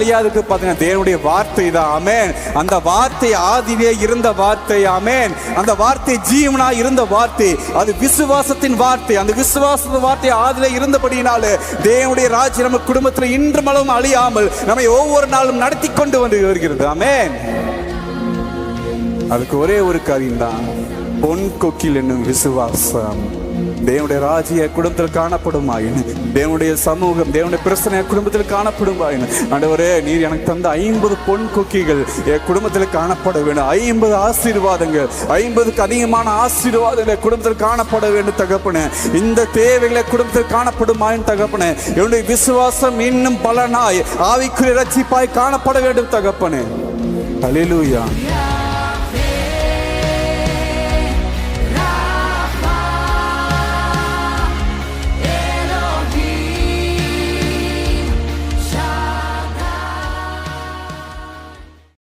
அழியாதுக்கு பாத்தீங்கன்னா தேவனுடைய வார்த்தை தான். ஆமென். அந்த வார்த்தை ஆதியிலே இருந்த வார்த்தை. ஆமென். அந்த வார்த்தை ஜீவனா இருந்த வார்த்தை, அது விசுவாசத்தின் வார்த்தை. அந்த விசுவாசத்தின் வார்த்தை ஆதியிலே இருந்தபடியினாலே தேவனுடைய ராஜ்யம் நம்ம குடும்பத்தில் இன்று மலும் அழியாமல் நம்மை ஒவ்வொரு நாளும் நடத்தி கொண்டு வந்து வருகிறது. ஆமென். அதுக்கு ஒரே ஒரு காரியம் தான், பொன் கொக்கில் என்னும் விசுவாசம். தேவனுடைய ராஜ்ய குடும்பத்தில் காணப்படுமாயின், தேவனுடைய சமூகம், தேவனுடைய பிரச்சனை குடும்பத்தில் காணப்படுமாயின், ஆண்டவரே நீர் எனக்கு தந்த 50 பொன் கொக்கிகள் என் குடும்பத்தில் காணப்பட வேண்டும். 50 ஆசீர்வாதங்கள், 50க்கு அதிகமான ஆசீர்வாதங்கள் குடும்பத்தில் காணப்பட வேண்டும் தகப்பனே. இந்த தேவைகளை குடும்பத்தில் காணப்படுமாயின் தகப்பனே, என்னுடைய விசுவாசம் இன்னும் பலனாய் ஆவிக்குரிய ரட்சிப்பாய் காணப்பட வேண்டும் தகப்பனே. ஹல்லேலூயா.